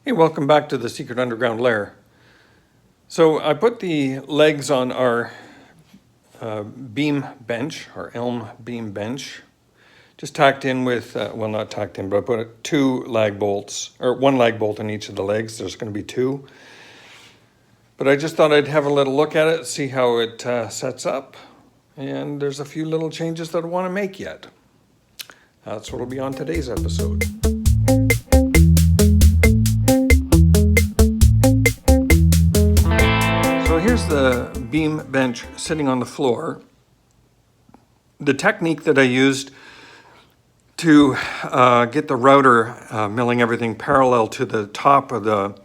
Hey, welcome back to the Secret Underground Lair. So I put the legs on our beam bench, our elm beam bench, just tacked in with, well, not tacked in, but I put two lag bolts, or one lag bolt on each of the legs. There's going to be two. But I just thought I'd have a little look at it, see how it sets up. And there's a few little changes that I want to make yet. That's what will be on today's episode. So here's the beam bench sitting on the floor. The technique that I used to get the router milling everything parallel to the top of the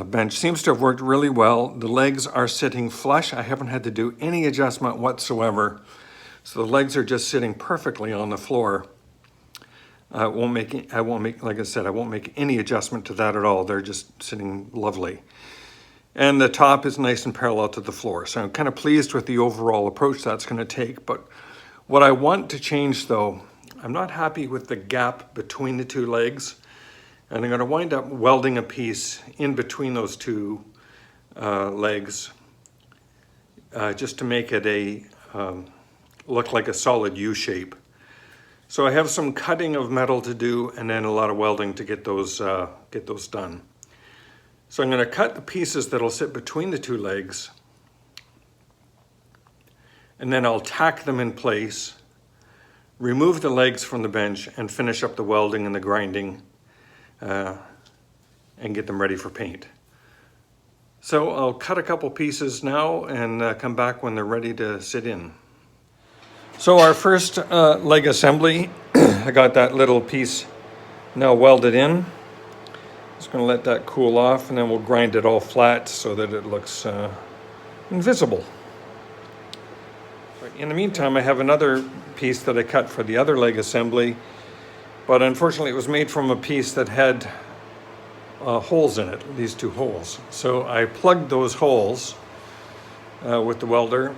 bench seems to have worked really well. The legs are sitting flush. I haven't had to do any adjustment whatsoever. So the legs are just sitting perfectly on the floor. I won't make, like I said, I won't make any adjustment to that at all. They're just sitting lovely. And the top is nice and parallel to the floor. So I'm kind of pleased with the overall approach that's going to take. But what I want to change though, I'm not happy with the gap between the two legs. And I'm going to wind up welding a piece in between those two legs just to make it look like a solid U shape. So I have some cutting of metal to do and then a lot of welding to get those done. So I'm going to cut the pieces that'll sit between the two legs, and then I'll tack them in place, remove the legs from the bench, and finish up the welding and the grinding and get them ready for paint. So I'll cut a couple pieces now and come back when they're ready to sit in. So our first leg assembly, I got that little piece now welded in. Just going to let that cool off and then we'll grind it all flat so that it looks invisible. In the meantime, I have another piece that I cut for the other leg assembly, but unfortunately it was made from a piece that had holes in it, these two holes. So I plugged those holes with the welder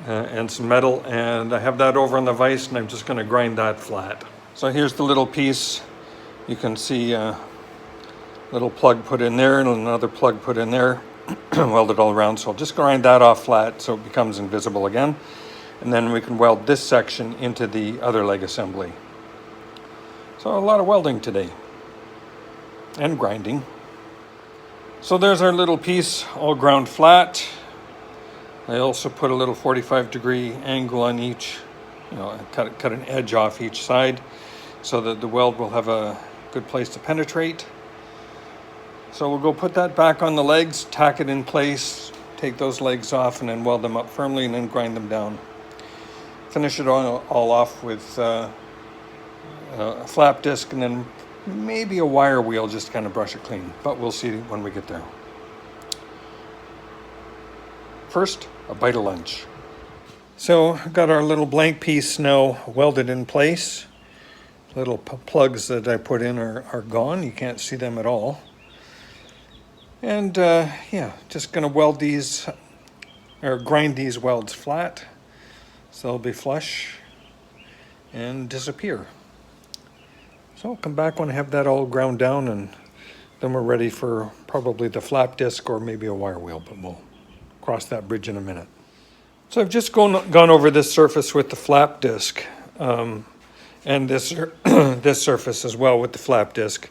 and some metal, and I have that over on the vise, and I'm just going to grind that flat. So here's the little piece. You can see a little plug put in there and another plug put in there, welded all around. So I'll just grind that off flat so it becomes invisible again. And then we can weld this section into the other leg assembly. So a lot of welding today and grinding. So there's our little piece all ground flat. I also put a little 45-degree angle on each, cut an edge off each side so that the weld will have a good place to penetrate. So we'll go put that back on the legs, tack it in place, take those legs off, and then weld them up firmly and then grind them down. Finish it all off with a flap disc and then maybe a wire wheel just to kind of brush it clean, but we'll see when we get there. First, a bite of lunch. So I've got our little blank piece now welded in place. Little plugs that I put in are gone. You can't see them at all. And just gonna weld these, or grind these welds flat so they'll be flush and disappear. So I'll come back when I have that all ground down, and then we're ready for probably the flap disc or maybe a wire wheel, but we'll cross that bridge in a minute. So I've just gone over this surface with the flap disc and this this surface as well with the flap disc.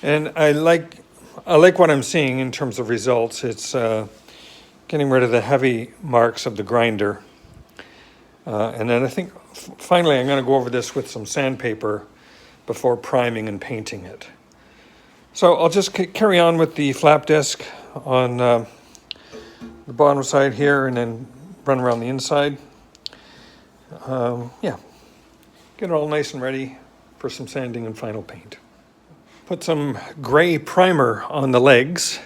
And I like what I'm seeing in terms of results. It's getting rid of the heavy marks of the grinder. And then I think finally I'm going to go over this with some sandpaper before priming and painting it. So I'll just carry on with the flap disc on the bottom side here and then run around the inside. Get it all nice and ready for some sanding and final paint. Put some gray primer on the legs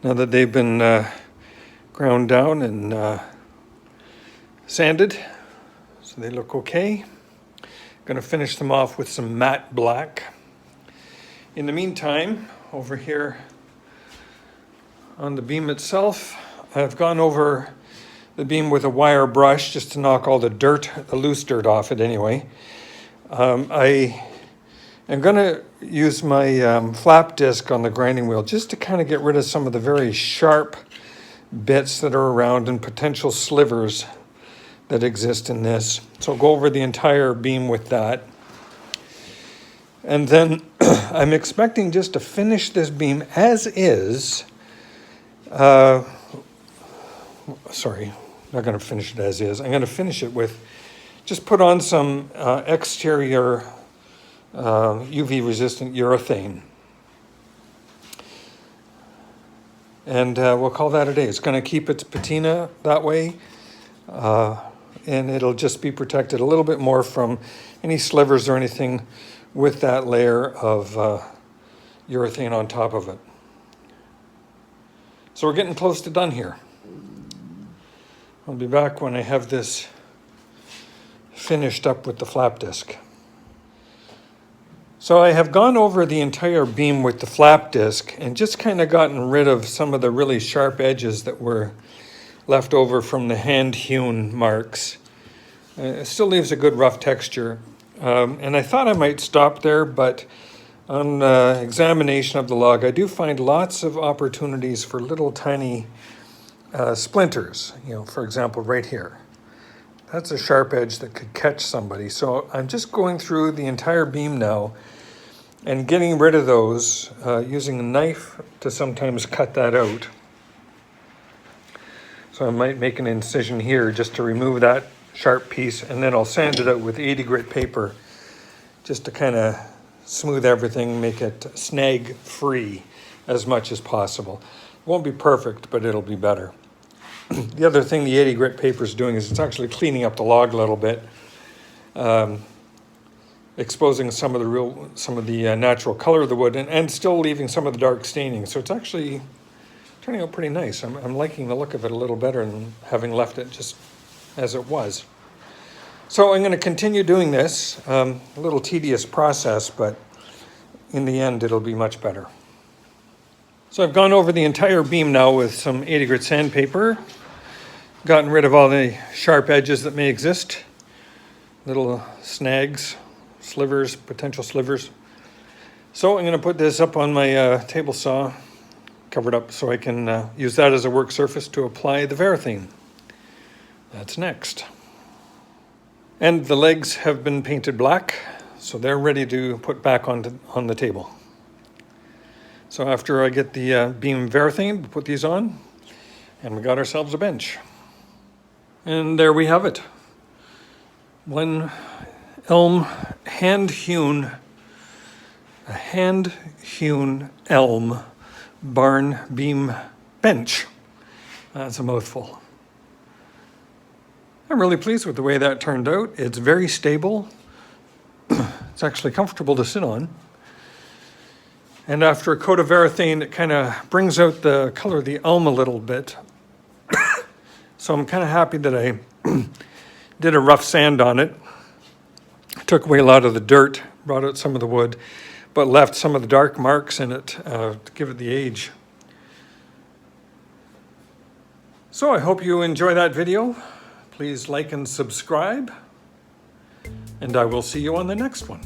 now that they've been ground down and sanded, so they look okay. Going to finish them off with some matte black. In the meantime, over here on the beam itself, I've gone over the beam with a wire brush just to knock all the dirt, the loose dirt off it anyway. I I'm going to use my flap disc on the grinding wheel just to kind of get rid of some of the very sharp bits that are around and potential slivers that exist in this. So I'll go over the entire beam with that. And then I'm expecting just to finish this beam as is. Sorry, not going to finish it as is. I'm going to finish it with, just put on some exterior UV resistant urethane. And we'll call that a day. It's going to keep its patina that way. And it'll just be protected a little bit more from any slivers or anything with that layer of urethane on top of it. So we're getting close to done here. I'll be back when I have this finished up with the flap disc. So I have gone over the entire beam with the flap disc and just kind of gotten rid of some of the really sharp edges that were left over from the hand hewn marks. It still leaves a good rough texture. And I thought I might stop there, but on examination of the log, I do find lots of opportunities for little tiny splinters. You know, for example, right here. That's a sharp edge that could catch somebody. So I'm just going through the entire beam now and getting rid of those, using a knife to sometimes cut that out. So I might make an incision here just to remove that sharp piece, and then I'll sand it out with 80 grit paper just to kind of smooth everything, make it snag free as much as possible. It won't be perfect, but it'll be better. The other thing the 80 grit paper is doing is it's actually cleaning up the log a little bit, exposing some of the natural color of the wood and still leaving some of the dark staining. So it's actually turning out pretty nice. I'm liking the look of it a little better than having left it just as it was. So I'm going to continue doing this, a little tedious process, but in the end it'll be much better. So I've gone over the entire beam now with some 80 grit sandpaper, gotten rid of all the sharp edges that may exist, little snags, slivers, potential slivers. So I'm going to put this up on my table saw, covered up so I can use that as a work surface to apply the Varathane. That's next. And the legs have been painted black, so they're ready to put back on the table. So after I get the beam Varathane, we'll put these on, and we got ourselves a bench. And there we have it. One elm hand-hewn elm barn beam bench. That's a mouthful. I'm really pleased with the way that turned out. It's very stable. It's actually comfortable to sit on. And after a coat of Varathane, it kind of brings out the color of the elm a little bit. So I'm kind of happy that I did a rough sand on it. Took away a lot of the dirt, brought out some of the wood, but left some of the dark marks in it to give it the age. So I hope you enjoy that video. Please like and subscribe, and I will see you on the next one.